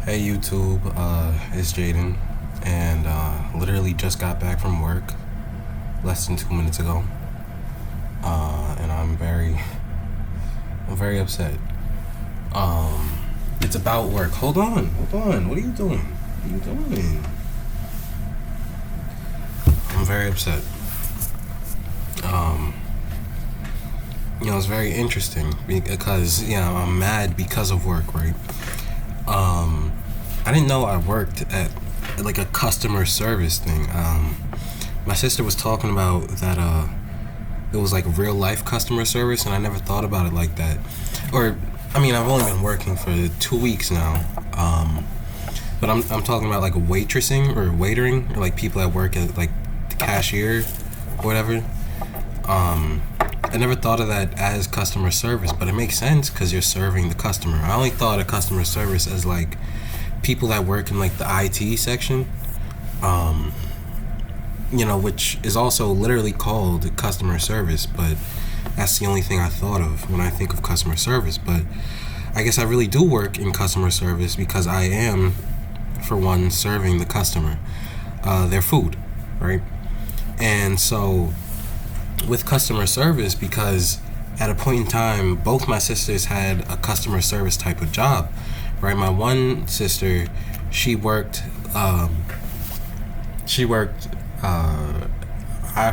Hey YouTube, it's Jaden, and literally just got back from work less than 2 minutes ago, and I'm very upset. It's about work. Hold on, what are you doing? What are you doing? I'm very upset. Um, it's very interesting because I'm mad because of work, right? I didn't know I worked at like a customer service thing. My sister was talking about that it was like real life customer service, and I never thought about it like that. I've only been working for 2 weeks now, but I'm talking about like a waitressing or waitering, or like people that work at like the cashier, or whatever. I never thought of that as customer service, but it makes sense because you're serving the customer. I only thought of customer service as like people that work in like the IT section, which is also literally called customer service, but that's the only thing I thought of when I think of customer service. But I guess I really do work in customer service because I am, for one, serving the customer their food, right? And so with customer service, because at a point in time both my sisters had a customer service type of job, right? My one sister, she worked I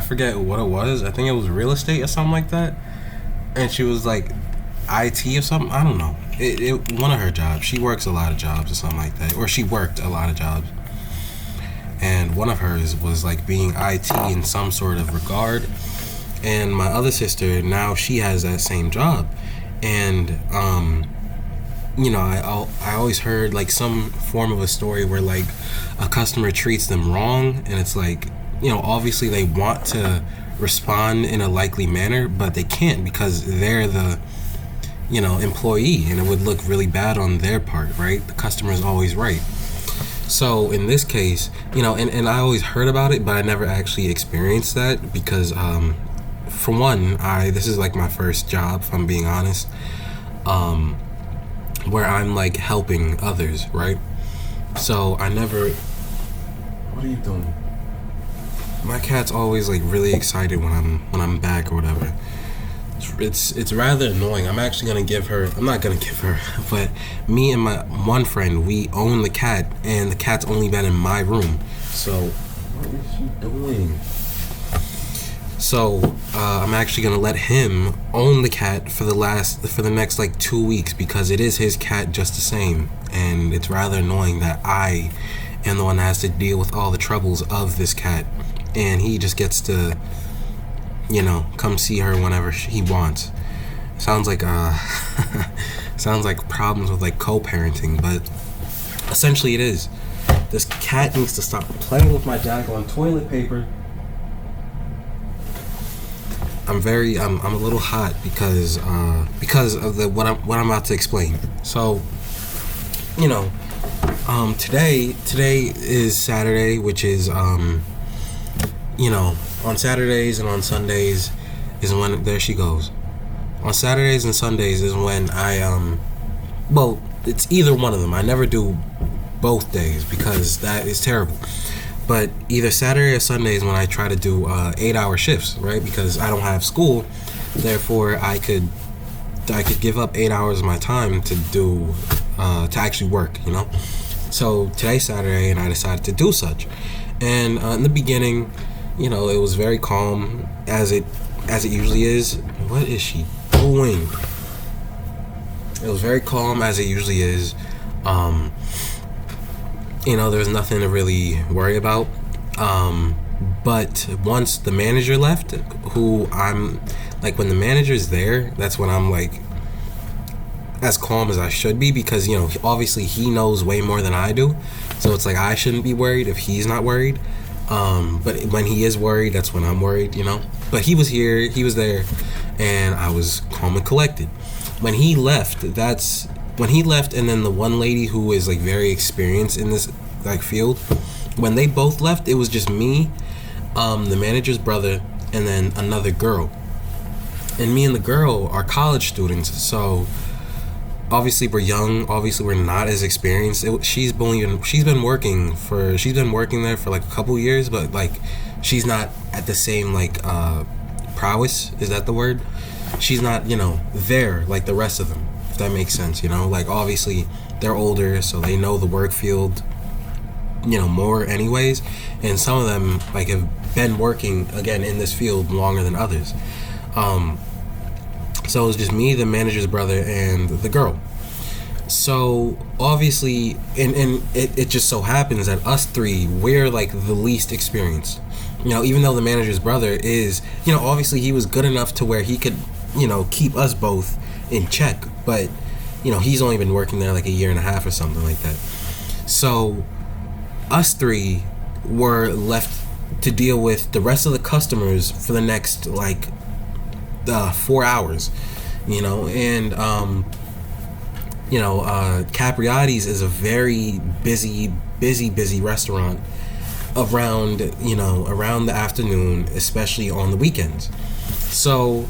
forget what it was. I think it was real estate or something like that, and she was like IT or something. I don't know. It one of her jobs. She works a lot of jobs or something like that, or she worked a lot of jobs, and one of hers was like being IT in some sort of regard. And my other sister, now she has that same job, and I always heard like some form of a story where like a customer treats them wrong, and it's like, obviously they want to respond in a likely manner, but they can't because they're the employee, and it would look really bad on their part, right? The customer is always right. So in this case, and I always heard about it, but I never actually experienced that because for one, this is like my first job, if I'm being honest, where I'm like helping others, right? So I never. What are you doing? My cat's always like really excited when I'm back or whatever. It's rather annoying. I'm actually gonna give her. I'm not gonna give her, but me and my one friend, we own the cat, and the cat's only been in my room. So what is she doing? So I'm actually gonna let him own the cat for the next like 2 weeks, because it is his cat just the same, and it's rather annoying that I am the one that has to deal with all the troubles of this cat, and he just gets to come see her whenever he wants. Sounds like sounds like problems with like co-parenting, but essentially it is. This cat needs to stop playing with my daggone toilet paper. I'm a little hot because of what I'm about to explain. So, today is Saturday, which is on Saturdays and on Sundays is when, there she goes. On Saturdays and Sundays is when it's either one of them. I never do both days because that is terrible. But either Saturday or Sunday is when I try to do 8-hour shifts, right? Because I don't have school, therefore I could give up 8 hours of my time to do to actually work, So today's Saturday, and I decided to do such. And in the beginning, it was very calm, as it usually is. What is she doing? It was very calm, as it usually is. There's nothing to really worry about. But once the manager left, who I'm like, when the manager's there, that's when I'm like as calm as I should be, because obviously he knows way more than I do, so it's like I shouldn't be worried if he's not worried. But when he is worried, that's when I'm worried, But he was here, he was there, and I was calm and collected. When he left, and then the one lady who is like very experienced in this like field, when they both left, it was just me, the manager's brother, and then another girl. And me and the girl are college students, so obviously we're young. Obviously we're not as experienced. She's been working there for like a couple years, but like she's not at the same like prowess. Is that the word? She's not, there like the rest of them. If that makes sense, like obviously they're older, so they know the work field, more anyways, and some of them like have been working again in this field longer than others. So it was just me, the manager's brother, and the girl. So obviously, and it just so happens that us three, we're like the least experienced. Even though the manager's brother is, obviously he was good enough to where he could, keep us both in check. But, he's only been working there like a year and a half or something like that. So us three were left to deal with the rest of the customers for the next like 4 hours, and Capriati's is a very busy restaurant around the afternoon, especially on the weekends. So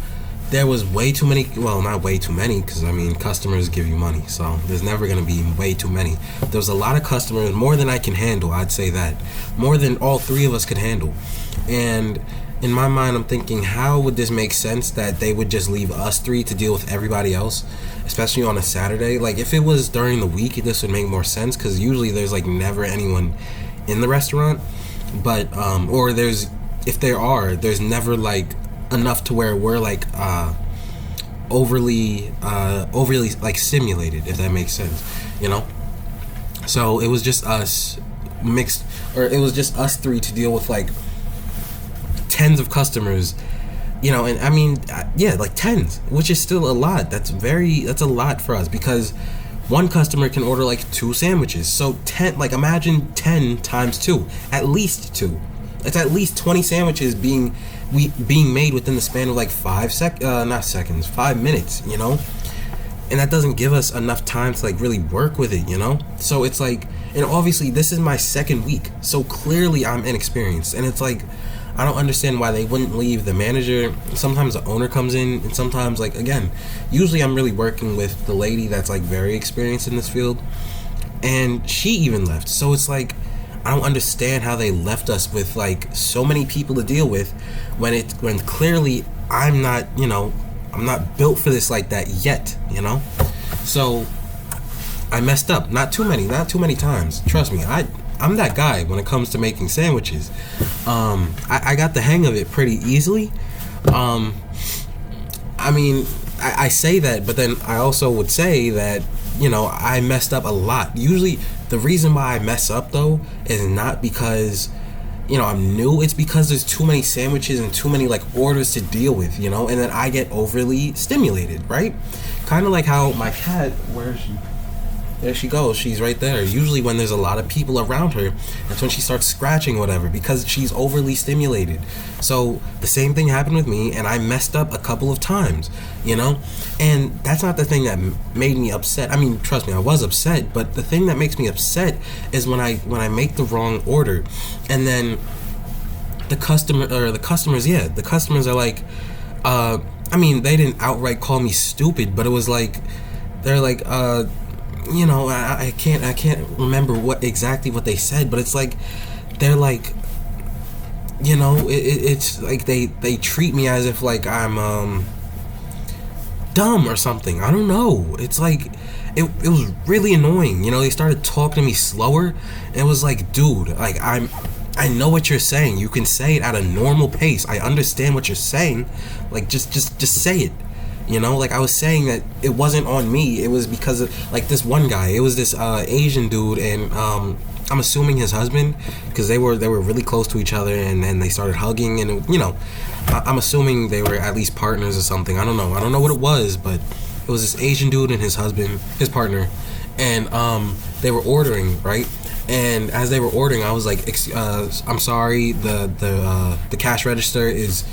there was way too many, well, not way too many, because customers give you money, so there's never going to be way too many. There was a lot of customers, more than I can handle. I'd say that more than all three of us could handle. And in my mind, I'm thinking, how would this make sense that they would just leave us three to deal with everybody else, especially on a Saturday? Like, if it was during the week, this would make more sense, because usually there's like never anyone in the restaurant. But or there's never like enough to where we're like overly like stimulated, if that makes sense, So it was just us three to deal with like tens of customers, and like tens, which is still a lot. That's a lot for us, because one customer can order like 2 sandwiches. So 10, like imagine 10 times 2, at least 2. It's at least 20 sandwiches being made within the span of like 5 minutes, and that doesn't give us enough time to like really work with it, So it's like, and obviously this is my second week, so clearly I'm inexperienced, and it's like, I don't understand why they wouldn't leave the manager. Sometimes the owner comes in, and sometimes, like, again, usually I'm really working with the lady that's like very experienced in this field, and she even left. So it's like, I don't understand how they left us with like so many people to deal with when clearly I'm not, I'm not built for this like that yet, So I messed up. Not too many times. Trust me, I'm that guy when it comes to making sandwiches. I got the hang of it pretty easily. I say that, but then I also would say that, I messed up a lot. Usually the reason why I mess up though is not because, I'm new. It's because there's too many sandwiches and too many like orders to deal with, and then I get overly stimulated, right? Kind of like how my cat, where is she? There she goes. She's right there. Usually when there's a lot of people around her, that's when she starts scratching or whatever, because she's overly stimulated. So the same thing happened with me, and I messed up a couple of times, and that's not the thing that made me upset. Trust me, I was upset, but the thing that makes me upset is when I make the wrong order, and then the customers are like, they didn't outright call me stupid, but it was like, they're like, I can't remember what they said, but it's like, they're like, it's like they treat me as if like I'm dumb or something. I don't know. It's like, it was really annoying. They started talking to me slower, and it was like, dude, like I know what you're saying. You can say it at a normal pace. I understand what you're saying. Like, just say it. Like I was saying that it wasn't on me. It was because of like this one guy. It was this Asian dude, and I'm assuming his husband, because they were really close to each other, and then they started hugging, and I'm assuming they were at least partners or something. I don't know what it was, but it was this Asian dude and his husband, his partner, and they were ordering, right? And as they were ordering, I was like, I'm sorry, the cash register is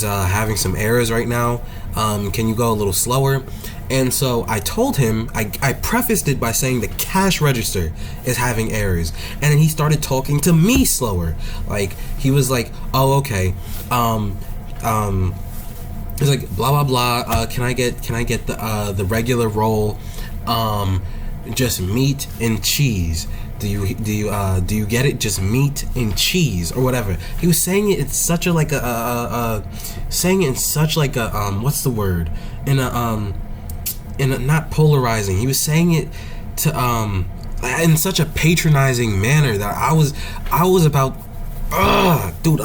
having some errors right now. Can you go a little slower? And so I told him, I prefaced it by saying the cash register is having errors, and then he started talking to me slower. Like, he was like, oh, okay, he's like, blah blah blah, can I get the regular roll, just meat and cheese. Do you get it? Just meat and cheese or whatever. He was saying it. It's such a like saying it in such like a what's the word? In a not polarizing. He was saying it to in such a patronizing manner that I was about, dude,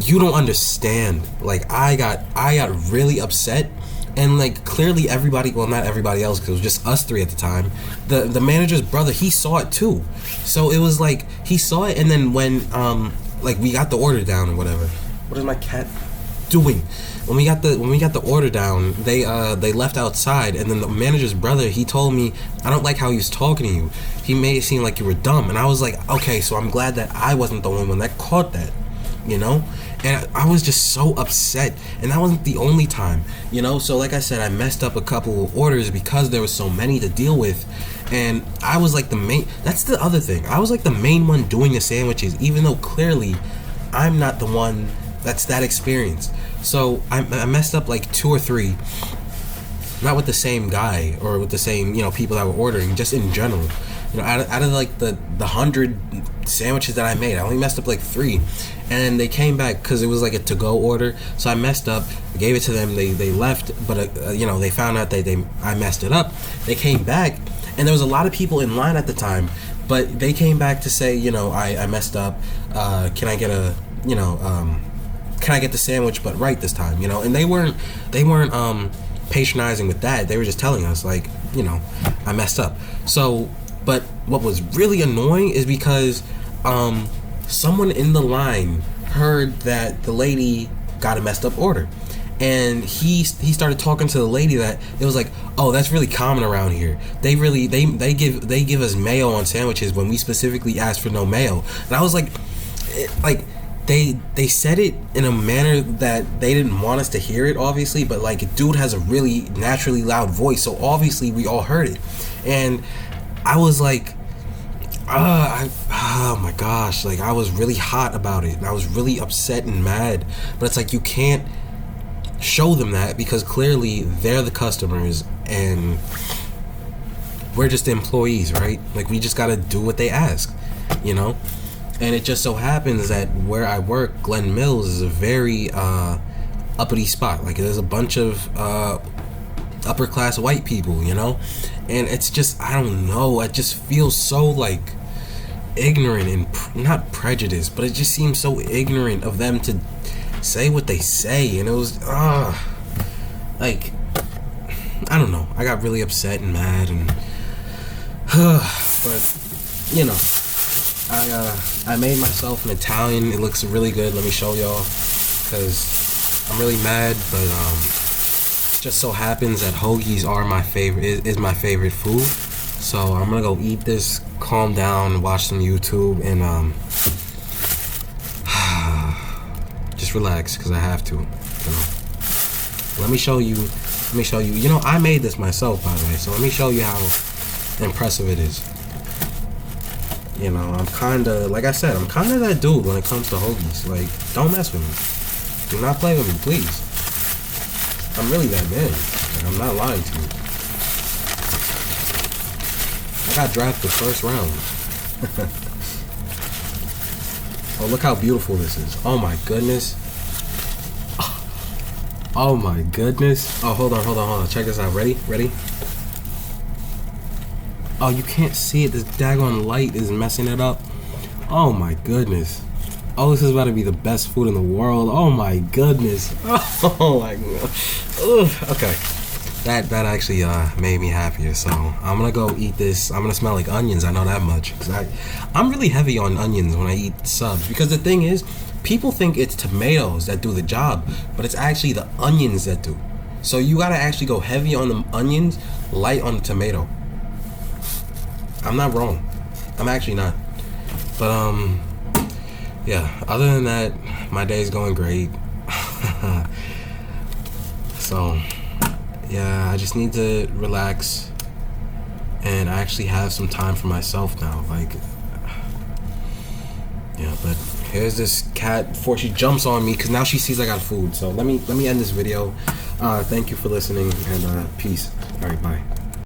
you don't understand. Like I got really upset. And like clearly everybody, well, not everybody else, because it was just us three at the time. The manager's brother, he saw it too. So it was like he saw it, and then when like we got the order down or whatever. What is my cat doing? When we got the order down, they left outside, and then the manager's brother, he told me, I don't like how he was talking to you. He made it seem like you were dumb, and I was like, okay, so I'm glad that I wasn't the only one that caught that, you know. And I was just so upset, and that wasn't the only time, you know. So like I said, I messed up a couple of orders because there was so many to deal with, and I was like the main. That's the other thing. I was like the main one doing the sandwiches, even though clearly I'm not the one that's that experienced. So I messed up like 2 or 3, not with the same guy or with the same, you know, people that were ordering, just in general. You know, out of like the 100 sandwiches that I made, I only messed up like 3, and they came back because it was like a to-go order. So I messed up, I gave it to them, they left, but you know, they found out that I messed it up. They came back, and there was a lot of people in line at the time, but they came back to say, you know, I messed up. Can I get a, you know, can I get the sandwich but right this time, you know? And they weren't patronizing with that. They were just telling us, like, you know, I messed up. So. But what was really annoying is because someone in the line heard that the lady got a messed up order, and he started talking to the lady that it was like, oh, that's really common around here. They give us mayo on sandwiches when we specifically asked for no mayo. And I was like, they said it in a manner that they didn't want us to hear it, obviously, but like, dude has a really naturally loud voice, so obviously we all heard it. And I was like, oh my gosh, like I was really hot about it, and I was really upset and mad. But it's like, you can't show them that because clearly they're the customers and we're just the employees, right? Like, we just gotta do what they ask, you know? And it just so happens that where I work, Glen Mills, is a very uppity spot. Like, there's a bunch of upper class white people, you know? And it's just, I don't know, I just feel so like ignorant and not prejudiced, but it just seems so ignorant of them to say what they say. And it was like, I don't know, I got really upset and mad, and but you know, I made myself an Italian. It looks really good. Let me show y'all, because I'm really mad, but just so happens that hoagies are my favorite, is my favorite food. So I'm gonna go eat this, calm down, watch some YouTube, and just relax, because I have to, you know. Let me show you. You know, I made this myself, by the way, so let me show you how impressive it is. You know, I'm kinda, like I said, I'm kinda that dude when it comes to hoagies. Like, don't mess with me. Do not play with me, please. I'm really that man. Like, I'm not lying to you. I got drafted first round. Oh, look how beautiful this is. Oh my goodness. Oh my goodness. Oh, hold on. Check this out. Ready? Oh, you can't see it. This daggone light is messing it up. Oh my goodness. Oh, this is about to be the best food in the world. Oh my goodness. Oh my god. Ugh. Okay. That actually made me happier. So I'm gonna go eat this. I'm gonna smell like onions. I know that much, because I'm really heavy on onions when I eat subs. Because the thing is, people think it's tomatoes that do the job, but it's actually the onions that do. So you gotta actually go heavy on the onions, light on the tomato. I'm not wrong. I'm actually not. But yeah, other than that, my day's going great. So yeah, I just need to relax, and I actually have some time for myself now. Like, yeah, but here's this cat before she jumps on me, because now she sees I got food. So let me end this video. Thank you for listening, and peace. All right, bye.